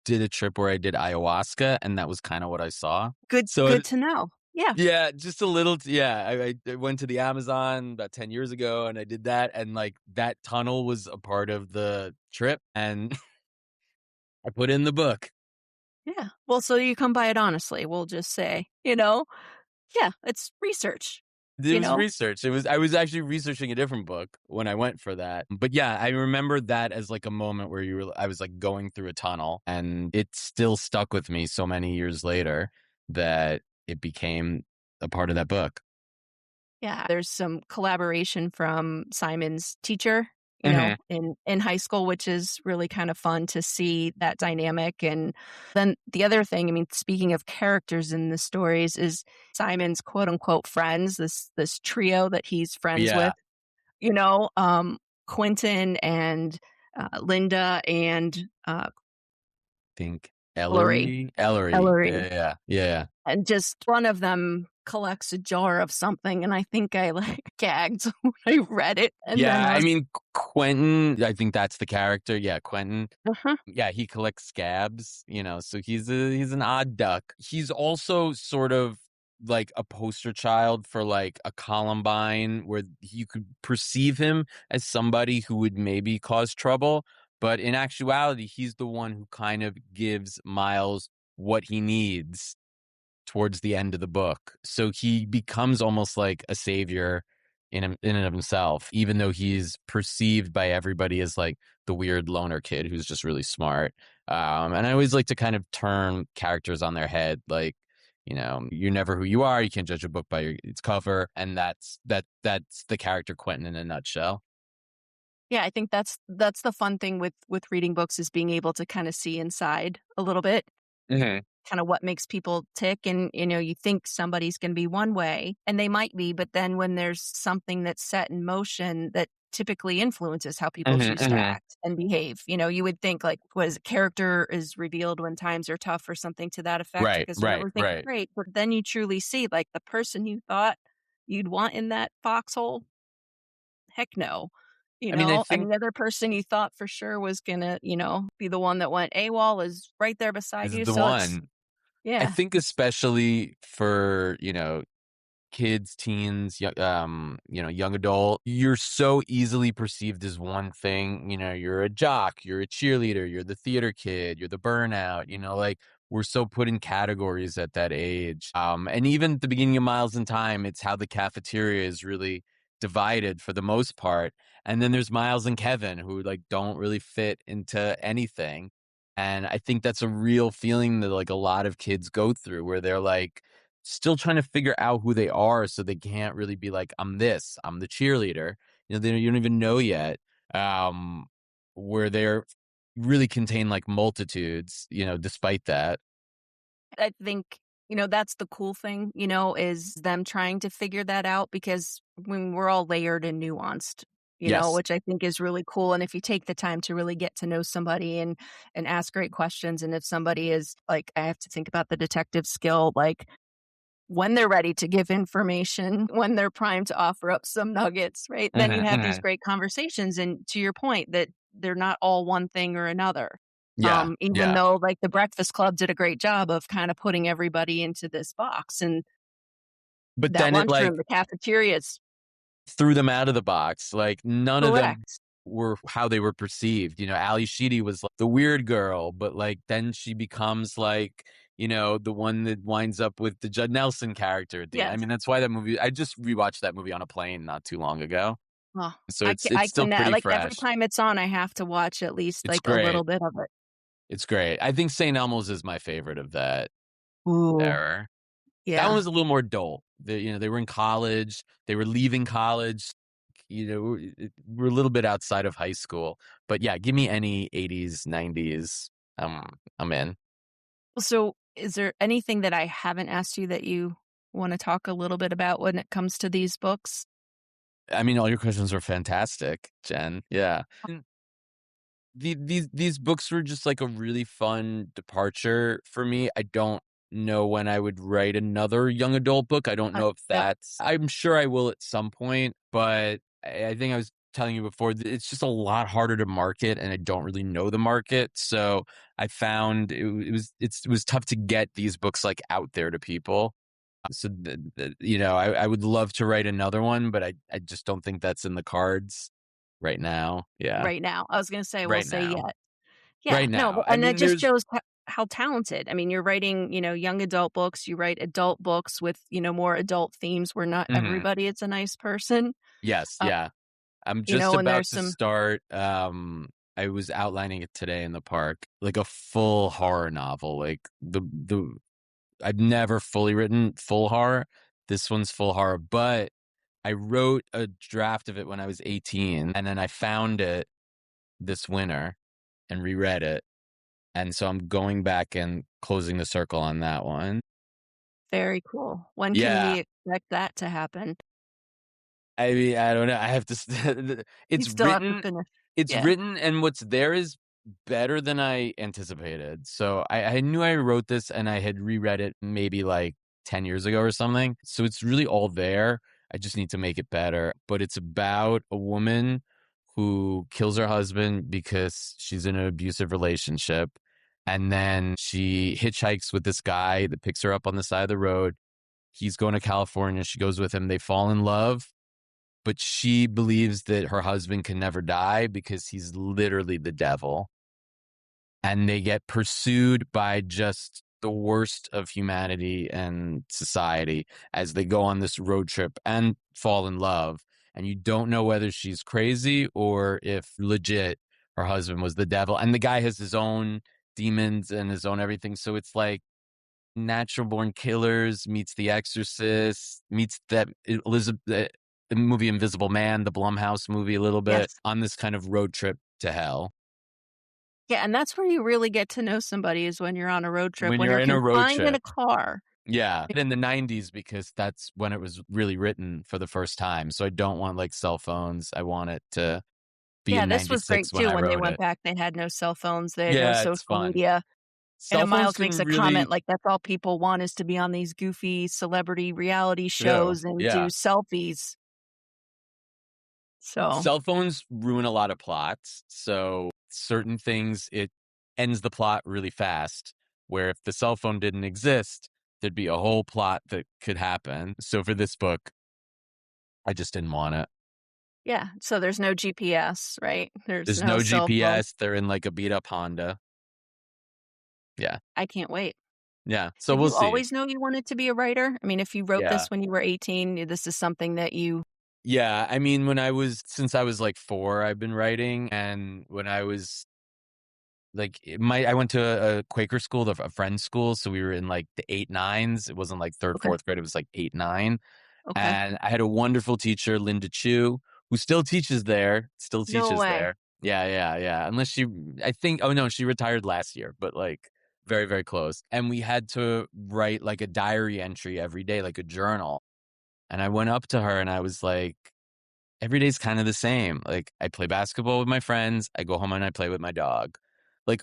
did a trip where I did ayahuasca, and that was kinda what I saw. So Good it to know. Yeah. Yeah, just a little yeah, I went to the Amazon about 10 years ago, and I did that, and, like, that tunnel was a part of the trip, and I put in the book. Yeah. Well, so you come by it honestly, we'll just say, you know? Yeah, it's research, It you was know? research. I was actually researching a different book when I went for that. But yeah, I remember that as like a moment where I was like going through a tunnel and it still stuck with me so many years later that it became a part of that book. Yeah, there's some collaboration from Simon's teacher, Hmm. in high school, which is really kind of fun to see that dynamic, and then the other thing, I mean, speaking of characters in the stories, is Simon's quote unquote friends, this trio that he's friends Yeah, with, you know, um, Quentin and, Linda and, think Ellery Ellery. Ellery. Yeah, yeah. And just one of them collects a jar of something, and I think I, like, gagged when I read it, and then Yeah, I I was mean, Quentin, I think that's the character. Yeah, Quentin. uh-huh. Yeah, he collects scabs, so he's an odd duck. He's also sort of like a poster child for like a Columbine where you could perceive him as somebody who would maybe cause trouble, but in actuality, he's the one who kind of gives Miles what he needs towards the end of the book. So he becomes almost like a savior in and of himself, even though he's perceived by everybody as like the weird loner kid who's just really smart. And I always like to kind of turn characters on their head, like, you're never who you are. You can't judge a book by its cover, and that's the character Quentin in a nutshell. Yeah, I think that's the fun thing with reading books is being able to kinda see inside a little bit, Hmm. kinda what makes people tick, and, you think somebody's gonna be one way, and they might be, but then when there's something that's set in motion that typically influences how people Hmm. choose to Hmm. act and behave, you would think, like, what is it, character is revealed when times are tough or something to that effect Right, because you're right, never thinking, right. "Great," but then you truly see, like, the person you thought you'd want in that foxhole? Heck no. I mean, I And think the other person you thought for sure was gonna, be the one that went AWOL is right there beside this is you, the so it's one. I yeah. think especially for, kids, teens, young adult, you're so easily perceived as one thing. You're a jock, you're a cheerleader, you're the theater kid, you're the burnout, like we're so put in categories at that age. And even at the beginning of Miles in Time, it's how the cafeteria is really divided for the most part. And then there's Miles and Kevin who like don't really fit into anything. And I think that's a real feeling that like a lot of kids go through where they're like, still trying to figure out who they are, so they can't really be like, I'm this, I'm the cheerleader. You don't even know yet. Um, where they're really contain like multitudes, despite that. I think, that's the cool thing, is them trying to figure that out because when we're all layered and nuanced, Yes. which I think is really cool. And if you take the time to really get to know somebody and ask great questions, and if somebody is like, I have to think about the detective skill, like when they're ready to give information, when they're primed to offer up some nuggets, right? Then you Mhm, have these mhm. great conversations. And to your point, that they're not all one thing or another. Yeah, Even yeah. though like the Breakfast Club did a great job of kind of putting everybody into this box and But that then it lunchroom, like the cafeteria is threw them out of the box. Like none of them correct. were how they were perceived. Ali Sheedy was like the weird girl, but like then she becomes like, the one that winds up with the Judd Nelson character at the end. I Yes. mean, that's why that movie, I just rewatched that movie on a plane not too long ago. Oh, So I it's I still cannot pretty like every fresh. time it's on, I have to watch at least It's like a great. little bit of it. It's great. I think St. Elmo's is my favorite of that Ooh, era. That one yeah. was a little more dull. They were in college. They were leaving college. We're a little bit outside of high school. But yeah, give me any 80s, 90s. I'm in. So, is there anything that I haven't asked you that you want to talk a little bit about when it comes to these books? I mean, all your questions were fantastic, Jen. Yeah. These books were just like a really fun departure for me. I don't know when I would write another young adult book. I don't know if Yep, I'm sure I will at some point, but I think I was telling you before, it's just a lot harder to market and I don't really know the market. So I found it was tough to get these books like out there to people. So, I would love to write another one, but I just don't think that's in the cards right now. Yeah. right now. I was gonna say, we'll Right say now. yet. Yeah, Right no, now. but I and that mean, just there's shows how talented. I mean, you're writing, young adult books, you write adult books with, more adult themes where not mhm. everybody is a nice person. Yes, Uh, yeah. I'm just and about there's to some start, I was outlining it today in the park, like a full horror novel, like the I've never fully written full horror. This one's full horror, but I wrote a draft of it when I was 18, and then I found it this winter and reread it, and so I'm going back and closing the circle on that one. very cool. When can Yeah. we expect that to happen? I mean, I don't know. I have to. You It's still have to written. finish. It's Yeah. written, and what's there is better than I anticipated. So I knew I wrote this, and I had reread it maybe like 10 years ago or something. So it's really all there. I just need to make it better. But it's about a woman who kills her husband because she's in an abusive relationship, and then she hitchhikes with this guy that picks her up on the side of the road. He's going to California. She goes with him. They fall in love, but she believes that her husband can never die because he's literally the devil. And they get pursued by just the worst of humanity and society as they go on this road trip and fall in love. And you don't know whether she's crazy or if legit her husband was the devil. And the guy has his own demons and his own everything. So it's like Natural Born Killers meets The Exorcist meets that Elizabeth the movie Invisible Man, the Blumhouse movie a little bit Yes. on this kind of road trip to hell. Yeah, and that's where you really get to know somebody is when you're on a road trip, When when you're you're in a road confined in trip. a car. Yeah. In the 90s because that's when it was really written for the first time. So I don't want like cell phones. I want it to be Yeah, in this was great 96 when too. I When they wrote went it. back, they had no cell phones, they had no Yeah, it's social fun. media. And Cell then phones Miles makes can a comment really like that's all people want is to be on these goofy celebrity reality do. shows and do Yeah. selfies. So, Cell phones ruin a lot of plots. So certain things, it ends the plot really fast. Where if the cell phone didn't exist, there'd be a whole plot that could happen. So for this book, I just didn't want it. yeah, so there's no GPS, right? There's There's no no cell phone. GPS. They're in like a beat up Honda. Yeah. I can't wait. Yeah. So Did we'll you see. always know you wanted to be a writer? I mean, if you wrote Yeah. this when you were 18, this is something that you Yeah. I mean, since I was like 4, I've been writing. And when I was like, I went to a Quaker school, a friend's school. So we were in like the 8, 9s. It wasn't like third, okay, fourth grade. It was like 8, 9. okay. And I had a wonderful teacher, Linda Chu, who still teaches there, No way. Yeah, yeah, yeah. I think, oh no, she retired last year, but like very, very close. And we had to write like a diary entry every day, like a journal. And I went up to her and I was like, every day's kind of the same. Like I play basketball with my friends, I go home and I play with my dog. Like,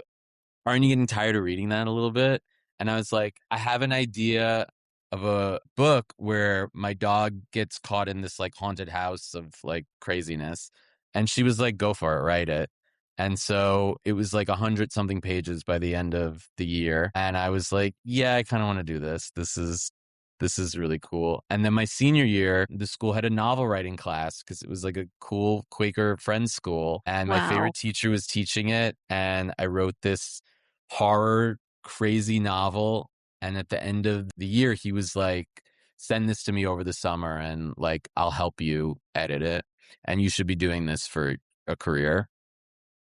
aren't you getting tired of reading that a little bit? And I was like, I have an idea of a book where my dog gets caught in this like haunted house of like craziness. And she was like, go for it, write it. And so it was like 100 something pages by the end of the year. And I was like, yeah, I kind of want to do this. This is really cool. And then my senior year, the school had a novel writing class because it was like a cool Quaker friends school. And my Wow. favorite teacher was teaching it. And I wrote this horror crazy novel. And at the end of the year, he was like, send this to me over the summer and like, I'll help you edit it. And you should be doing this for a career.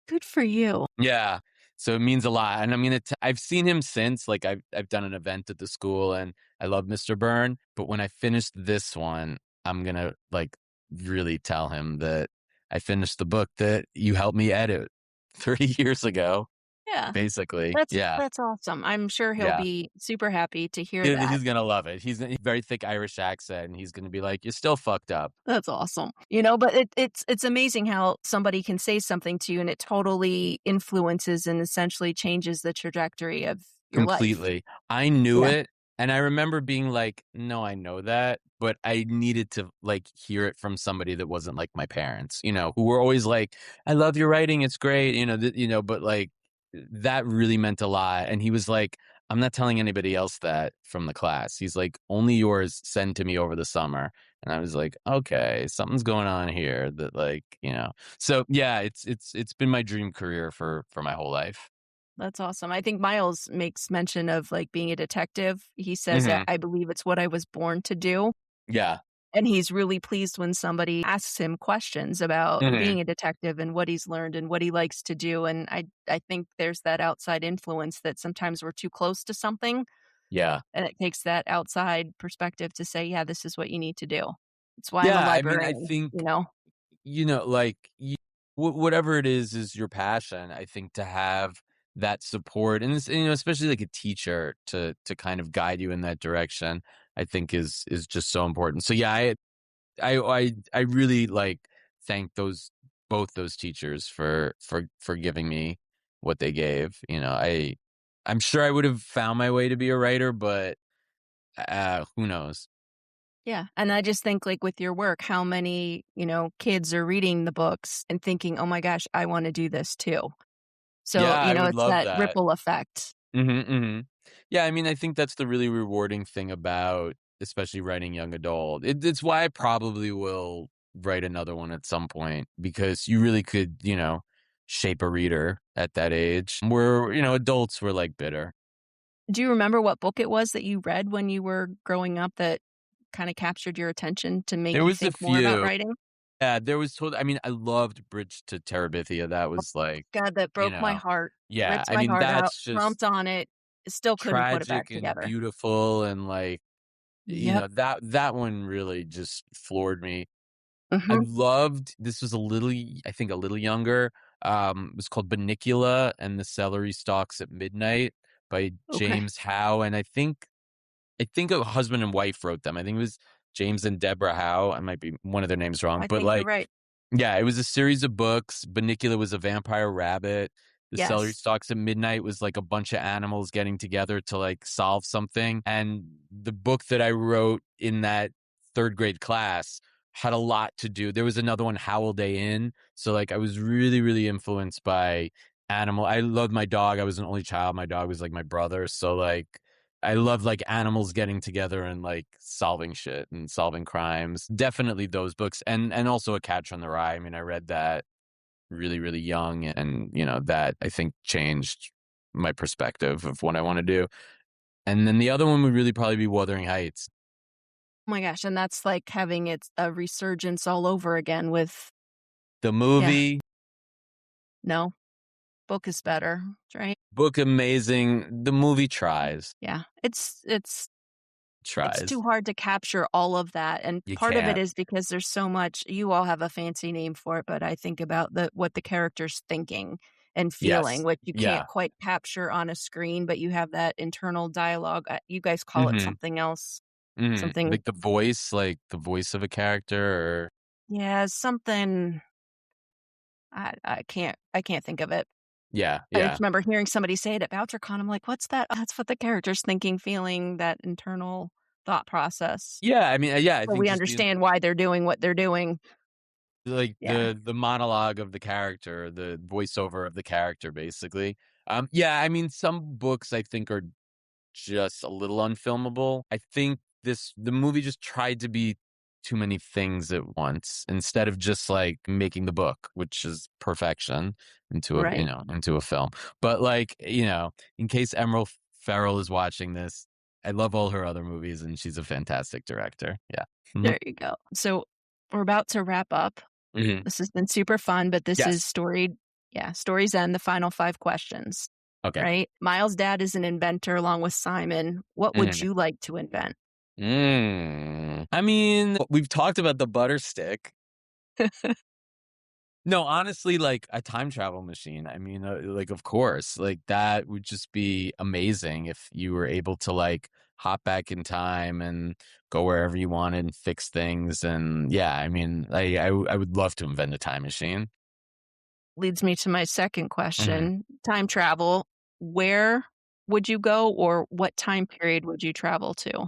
Good for you. Yeah. So it means a lot. And I mean, I've seen him since, like I've done an event at the school and I love Mr. Byrne. But when I finished this one, I'm going to like really tell him that I finished the book that you helped me edit 30 years ago, Yeah. basically. That's Yeah. that's awesome. I'm sure he'll Yeah. be super happy to hear that. He's going to love it. He's very thick Irish accent and he's going to be like, you're still fucked up. That's awesome. But it's amazing how somebody can say something to you and it totally influences and essentially changes the trajectory of your life. Completely. I knew Yeah. it, and I remember being like, "No, I know that," but I needed to, like, hear it from somebody that wasn't like my parents, who were always like, "I love your writing, it's great," but, like, that really meant a lot, and he was like, "I'm not telling anybody else that from the class." He's like, "Only yours, send to me over the summer." And I was like, "Okay, something's going on here that, like," So, yeah, it's been my dream career for my whole life. That's awesome. I think Miles makes mention of like being a detective. He says that Mhm. I believe it's what I was born to do. Yeah. And he's really pleased when somebody asks him questions about Mhm. being a detective and what he's learned and what he likes to do. And I think there's that outside influence that sometimes we're too close to something Yeah. and it takes that outside perspective to say, yeah, this is what you need to do. It's why I'm a Yeah, I mean, I librarian, think, you know? like, whatever it is your passion, I think to have that support and this, especially like a teacher to kind of guide you in that direction, I think is just so important. So yeah, I really like thank both those teachers for giving me what they gave. I'm sure I would have found my way to be a writer, but who knows? Yeah. And I just think like with your work, how many, kids are reading the books and thinking, oh my gosh, I want to do this too. So, Yeah, I would it's love that that. ripple effect. Mhm, mhm. Yeah, I mean, I think that's the really rewarding thing about especially writing young adult. It's why I probably will write another one at some point because you really could, shape a reader at that age where, adults were like bitter. Do you remember what book it was that you read when you were growing up that kind of captured your attention to make There you was a think more about few. writing? Yeah, I mean, I loved Bridge to Terabithia. That was like, God, that you broke my know heart, yeah, ripped I my mean, heart out, that's just trumped on it, still couldn't put it back tragic and together. beautiful and like, Yep. that one really just floored me. I Mhm. loved this was I think a little younger. It was called Banicula and the Celery Stalks at Midnight by Okay. James Howe. And I think a husband and wife wrote them. I think it was James and Deborah Howe. I might be one of their names wrong, I but think you're like, right. yeah, it was a series of books. Banicula was a vampire rabbit The Celery Yes. Stalks at Midnight was like a bunch of animals getting together to like solve something. And the book that I wrote in that third grade class had a lot to do. There was another one, Howl Day In. So like I was really, really influenced by animal. I loved my dog. I was an only child. My dog was like my brother. So like I love like animals getting together and like solving shit and solving crimes. Definitely those books, and also A Catcher in the Rye. I mean, I read that really, really young, and that I think changed my perspective of what I want to do. And then the other one would really probably be Wuthering Heights. Oh my gosh, and that's like having it's a resurgence all over again with The yeah, movie, no, book is better, right? book amazing. The movie tries, Yeah. It's too tries. hard to capture all of that, and You part of it can't. is because there's so much you all have a fancy name for it, but I think about the what the character's thinking and feeling, Yes. which you can't Yeah. quite capture on a screen, but you have that internal dialogue. You guys call it Mm-hmm. something else. Mm-hmm. Something Like the voice of a character, or yeah, something I can't think of it. yeah, I just yeah. remember hearing somebody say it at BoucherCon. I'm like, "What's that?" "Oh, that's what the character's thinking, feeling, that internal thought process." Yeah, I mean, yeah, I So think we just the understand why they're doing what they're doing. like Yeah, the monologue of the character, the voiceover of the character, basically. Yeah, I mean, some books I think are just a little unfilmable. I think the movie just tried to be too many things at once instead of just like making the book, which is perfection, right. into a film. But like, in case Emerald Farrell is watching this, I love all her other movies and she's a fantastic director. Yeah. Mhm. There you go. So we're about to wrap up. Mhm. This has been super fun, but this is Yes. Stories End, the final 5 questions, Okay. right? Miles' dad is an inventor along with Simon. What would Mhm. you like to invent? I mean, we've talked about the butter stick. No, honestly, like a time travel machine. I mean, like, of course, like that would just be amazing if you were able to like hop back in time and go wherever you wanted and fix things. And yeah, I mean, I would love to invent a time machine. Leads me to my second Mhm. question. Time travel, where would you go or what time period would you travel to?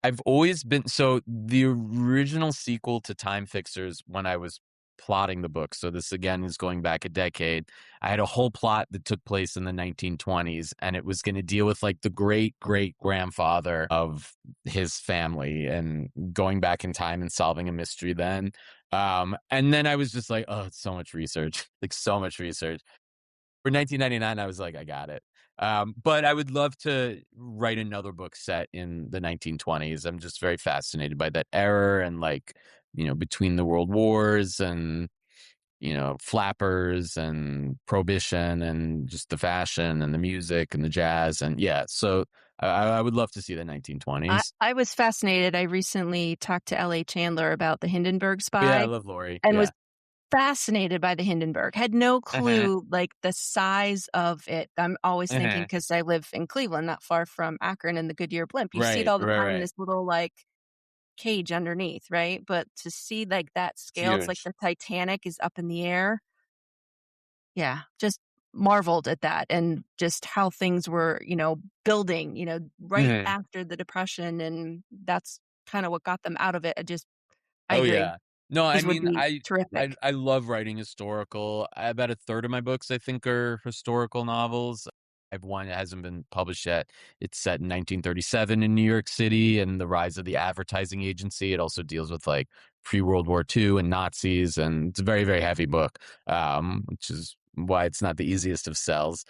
I've always been so the original sequel to Time Fixers when I was plotting the book. So this again is going back a decade. I had a whole plot that took place in the 1920s and it was going to deal with like the great great grandfather of his family and going back in time and solving a mystery then. And then I was just like, oh, it's so much research. Like so much research. For 1999, I was like, I got it. But I would love to write another book set in the 1920s. I'm just very fascinated by that era and like, between the world wars and, flappers and prohibition and just the fashion and the music and the jazz. And yeah, so I would love to see the I 1920s. I was fascinated. I recently talked to L.A. Chandler about the Hindenburg Yeah, I spy love Lori. and was Yeah. fascinated by the Hindenburg. Had no Uh-huh. clue, like, the size of it. I'm always thinking Uh-huh. because I live in Cleveland, not far from Akron and the Goodyear blimp. You see it Right, all the right, time in right. this little, like, cage underneath, right? But to see, like, that It's scale, it's like huge. the Titanic is up in the air. Yeah, just marveled at that and just how things were, building, right Mhm. after the Depression, and that's kinda what got them out of it. I Oh agree. yeah. No, I These would mean, be I terrific. I love writing historical. About a third of my books, I think, are historical novels. I've one that hasn't been published yet. It's set in 1937 in New York City and the rise of the advertising agency. It also deals with like pre-World War II and Nazis, and it's a very, very heavy book, which is why it's not the easiest of sells.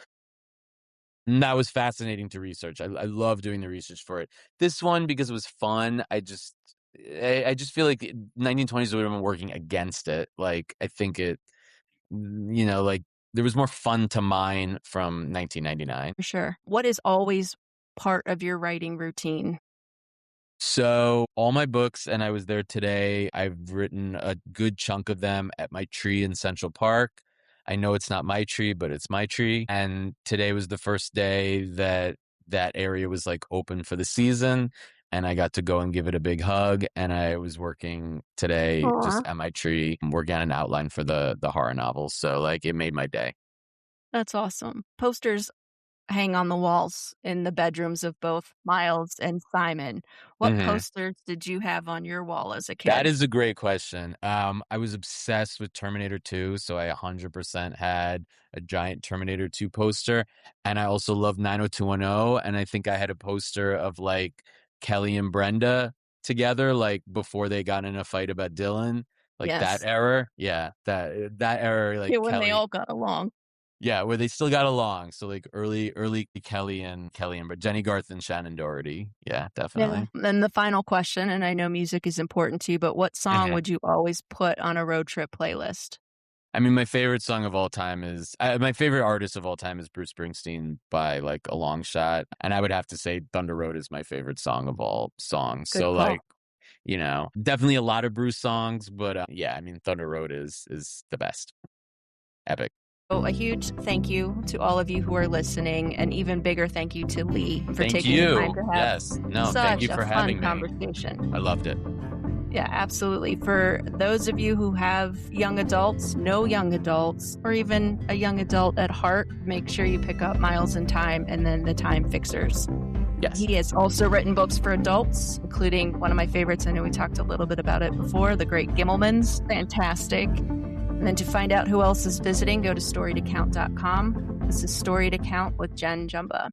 And that was fascinating to research. I love doing the research for it. This one, because it was fun, I just feel like the 1920s would have been working against it. Like I think like there was more fun to mine from 1999. For sure. What is always part of your writing routine? So all my books, and I was there today, I've written a good chunk of them at my tree in Central Park. I know it's not my tree, but it's my tree. And today was the first day that that area was like open for the season. And I got to go and give it a big hug. And I was working today just Aw. at my tree, working on an outline for the horror novels. So like it made my day. That's awesome. Posters hang on the walls in the bedrooms of both Miles and Simon. What Mhm. posters did you have on your wall as a That kid? is a great question. I was obsessed with Terminator 2, so I 100% had a giant Terminator 2 poster, and I also love 90210, and I think I had a poster of, like, Kelly and Brenda together, like, before they got in a fight about Dylan, like, that Yes. era. Yeah, that era, like, Yeah, when they Kelly. all got along. Yeah, where they still got along, so, like, early Kelly and Jenny Garth and Shannon Doherty. Yeah, Yeah. definitely. Then the final question, and I know music is important to you, but what song Mhm. would you always put on a road trip playlist? I mean, my favorite song of all time is my favorite artist of all time is Bruce Springsteen by like a long shot, and I would have to say Thunder Road is my favorite song of all songs. Good So call. like, definitely a lot of Bruce songs, but yeah, I mean Thunder Road is the best. Epic. So a huge thank you to all of you who are listening, and even bigger thank you to Lee for Thank taking the time you. to have Yes. No, thank such you a for fun having me. conversation. I loved it. Yeah, absolutely. For those of you who have young adults, no young adults, or even a young adult at heart, make sure you pick up Miles in Time and then The Time Fixers. Yes. He has also written books for adults, including one of my favorites. I know we talked a little bit about it before, The Great Gimmelmans. Fantastic. And then to find out who else is visiting, go to storytocount.com. This is Story to Count with Jen Jumba.